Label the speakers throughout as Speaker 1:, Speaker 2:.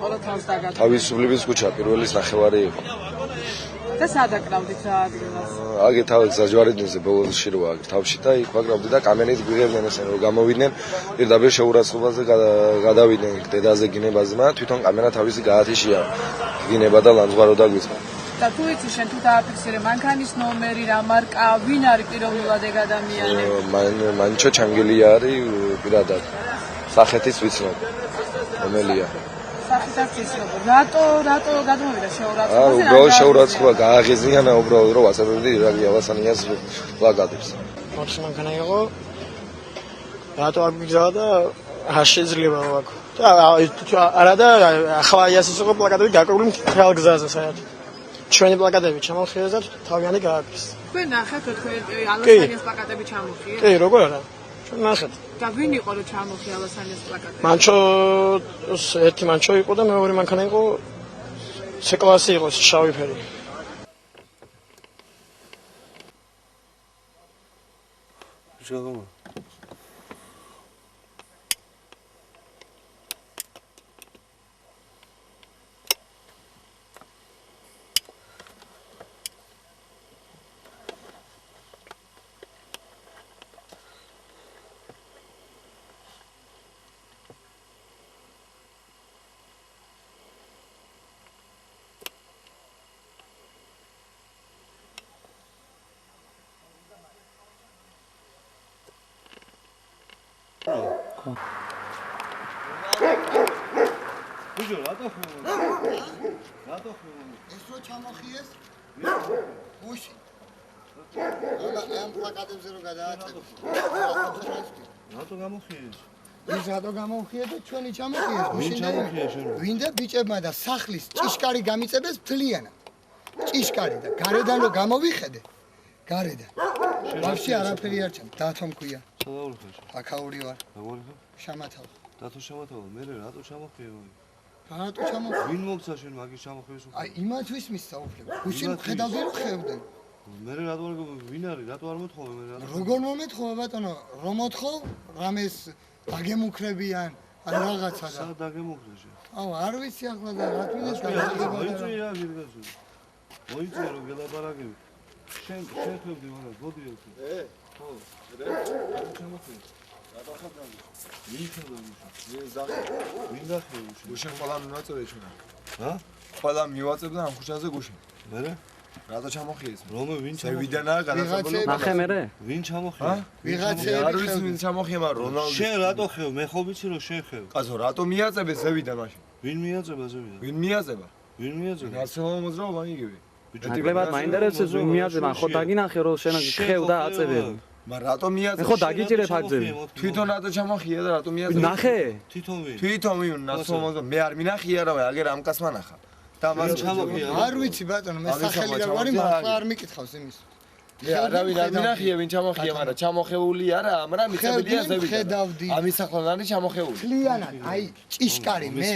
Speaker 1: ხოლო თავს დაგატოვეთ.
Speaker 2: თავისუფლების ქუჩა პირველის ნახევარი იყო.
Speaker 1: და სად აკრავდით რა ადგილას?
Speaker 2: აგე თავი საჯვარედნზე ბოლოსში რო აგ თავში და იქ ვაკრავდი და კამერით გვიღებდნენ ესენ რომ გამოვიდნენ პირდაპირ შეურაცხყოფაზე გადავიდნენ დედაზე გინებაზე მაგრამ თვითონ კამერა თავისი გაათიშია გინება და ლანძღვარო დაგვიწყდა.
Speaker 1: და თუ იცი შენ თუ დააფიქსირე მანქანის ნომერი რა მარკა ვინ არის პიროვნულად ეგ ადამიანი?
Speaker 2: მანჩო ჩანგელია არის პირადად სახეთის ვიცნობ რომელია
Speaker 1: სახითაც ვიცნობ რატო გადმოვიდა შეურაცხყოფაზე?
Speaker 2: უბრალოდ შეურაცხყოფა გააღიზიანა უბრალოდ რომ ასებებდი ირაკლი ავასანიას პლაკატებს.
Speaker 3: ოთხი მანქანა იყო რატო არ მიგზავნა და არ შეიძლება ვაკ და არა და ახლა იასის იყო პლაკატები გაკრული მთელ გზაზე საერთოდ ჩვენი პლაკატები ჩამოხიეს და თავიანთი გააკეთეს.
Speaker 1: თქვენ ნახეთ თქვენ ალასანიას პლაკატები ჩამოხიეს?
Speaker 3: კი როგორ არა ჩვენ ნახეთ.
Speaker 1: და ვინ იყო რომ ჩამოხია ალასანიას პლაკატები?
Speaker 3: მანჩო ერთი მანჩო იყო და მეორე მანქანა იყო C-კლასი იყო შავი ფერი.
Speaker 2: შეგომა
Speaker 4: ბიჭო რატო ხმოვანი?
Speaker 5: ეს რო ჩამოხიეს? გუში. ამ პლაკატებზე რო გადააწყვეტ.
Speaker 4: რატო გამოხიეს?
Speaker 5: ის რატო გამოხიეს და ჩვენი ჩამოხიეს?
Speaker 4: ვინ ჩამოხიეს შენ?
Speaker 5: ვინ და ბიჭებმა და სახლის ჭიშკარი გამიწებეს მთლიანად. ჭიშკარი და გარედან რო გამოვიხედე. გარედან. ვაფშე არაფერი არ ჩანს. დათო მქვია.
Speaker 4: სადაური ხარ?
Speaker 5: აქაური ვარ.
Speaker 4: როგორი ხარ?
Speaker 5: შამათავ.
Speaker 4: დათო შამათავ, მე რატო ჩამოხიე?
Speaker 5: რატო ჩამოხიე?
Speaker 4: ვინ მოგცა შენ მაგის ჩამოხიეს უკვე?
Speaker 5: აი იმათვის მისაუბრებ. გუშინ ხედავდი რომ ხევდნენ.
Speaker 4: მე რატო არ ვინ არის? რატო არ მოთხოვე მე რატო?
Speaker 5: როგორ მომეთხოვე ბატონო? რომ მოთხოვ რამეს დაგემუქრებიან ან რაღაცა და.
Speaker 4: სად დაგემუქრე შენ?
Speaker 5: აუ არ ვიცი ახლა და რა თვითონ გადაგება.
Speaker 4: მოიწვია რა გირგაზო. მოიწვია რომ გელაპარაკები. შენ ხედავდი მაგრამ გოდი ერთი. ხო. რატო ჩამოხიე? რატო ხარ? ვინ ხედავდი? ვინ დახევი?
Speaker 2: გუშინ ყველა მივაწევე ჩვენა.
Speaker 4: ჰა?
Speaker 2: ყველა მივაწევდა ამ ქუჩაზე გუშინ.
Speaker 4: მე?
Speaker 2: რატო ჩამოხიეს?
Speaker 4: რომე ვინ ჩამოხიე?
Speaker 2: ვიდანაა გადასაბოლოო.
Speaker 6: ნახე მე?
Speaker 4: ვინ ჩამოხიე?
Speaker 5: ვიღაცები
Speaker 2: არ ვიცი ვინ ჩამოხიე, მაგრამ რონალდი.
Speaker 4: შენ რატო ხევ? მე ხო ვიცი რომ შენ ხევ.
Speaker 2: კაცო, რატო მიაწებე ზევიდან მაშინ?
Speaker 4: ვინ მიაწება ზევიდან?
Speaker 2: ვინ მიაწება?
Speaker 4: ვინ მიაწება?
Speaker 2: ნაცნობ მოძრაობა იგივე.
Speaker 6: ნაკლებად მაინტერესებს ვინ მიაწება, ხო დაგინახე რომ შენ ხევ და აწებებ.
Speaker 2: მაგრამ რატო მიაწება?
Speaker 6: ხო დაგიჭირე ფაქტები.
Speaker 2: თვითონ რატო ჩამოხია და რატო მიაწება?
Speaker 6: ნახე?
Speaker 4: თვითონ ვინ?
Speaker 2: თვითონ ვინ ნაცნობ მოძრაობა მე არ მინახია რა, აგერ ამ კაცმა ნახა. და მას
Speaker 4: ჩამოხია.
Speaker 5: არ ვიცი ბატონო, მე სახელი რა ვარი, მართლა არ მიკითხავს იმის.
Speaker 2: მე არავინ არ მინახია ვინ ჩამოხია, მაგრამ ჩამოხეული არა, ამრა მიწებილია ზევიდან.
Speaker 5: ხედავდი.
Speaker 2: ამის ახლანდანი ჩამოხეული.
Speaker 5: მთლიანად, აი ჭიშკარი მე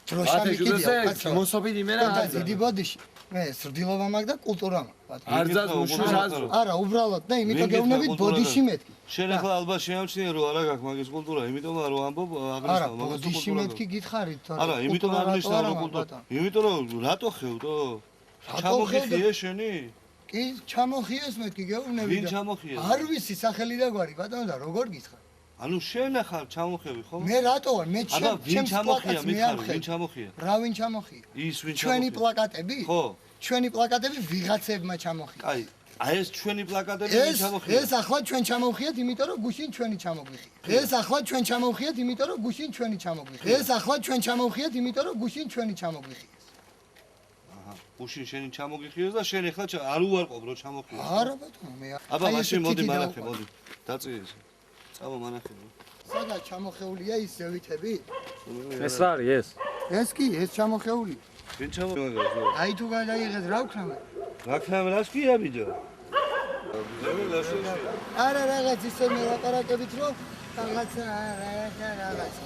Speaker 5: დროშა მიკიდია.
Speaker 2: მოსოფიდი მე რა
Speaker 5: და დიდი ბოდიში. მე სრდილობა მაგ და კულტურა მაგ.
Speaker 2: არ ძას მუშუს აზრო.
Speaker 5: არა, უბრალოდ და იმიტომ გეუბნებით ბოდიში მეთქი.
Speaker 4: შენ ახლა ალბათ შეამჩნია რომ არა გაქვს მაგის კულტურა, იმიტომ რომ ამბობ აღნიშნავ
Speaker 5: არა,
Speaker 4: მაგას
Speaker 5: ბოდიში მეთქი გითხარით თორე.
Speaker 4: არა, იმიტომ აღნიშნავ რომ კულტურა. იმიტომ რომ რატო ხევდო? ჩამოხიე შენი?
Speaker 5: კი, ჩამოხიეს მეთქი გეუბნებით.
Speaker 4: ვინ ჩამოხიეს?
Speaker 5: არ ვიცი სახელი და გვარი ბატონო და როგორ გითხარ?
Speaker 4: ანუ შენ ახლა ჩამოხევი ხო?
Speaker 5: მე რატო ვარ? მე
Speaker 4: ვინ ჩამოხია? მითხარი, ვინ ჩამოხია?
Speaker 5: რა ვინ ჩამოხია?
Speaker 4: ის ვინ ჩამოხია?
Speaker 5: ჩვენი პლაკატები?
Speaker 4: ხო.
Speaker 5: ჩვენი პლაკატები ვიღაცებმა ჩამოხია.
Speaker 4: კაი, აი ეს ჩვენი პლაკატები ვინ ჩამოხია?
Speaker 5: ეს ახლა ჩვენ ჩამოვხიეთ, იმიტომ რომ გუშინ ჩვენი ჩამოგვიხია. ეს ახლა ჩვენ ჩამოვხიეთ, იმიტომ რომ გუშინ ჩვენი ჩამოგვიხია. ეს ახლა ჩვენ ჩამოვხიეთ, იმიტომ რომ გუშინ ჩვენი ჩამოგვიხია.
Speaker 4: აჰა, გუშინ შენი ჩამოგიხიეს და შენ ახლა არ უარყოფ რომ ჩამოხიეს.
Speaker 5: არა ბატონო, მე
Speaker 4: აბა მაშინ მოდი მანახე, მოდი. დაწიე ესე. წავა მანახე.
Speaker 5: სადაც ჩამოხეულია ის ზევითები?
Speaker 6: ეს რა არის ეს?
Speaker 5: ეს კი, ეს ჩამოხეული.
Speaker 4: ვინ ჩამოხია?
Speaker 5: აი თუ გადაიღეთ რა ვქნამე?
Speaker 4: რა ქნამ რას ქვია ბიჭო?
Speaker 5: არა რაღაც ისე მე ლაპარაკებით რომ რაღაცა რაღაცა.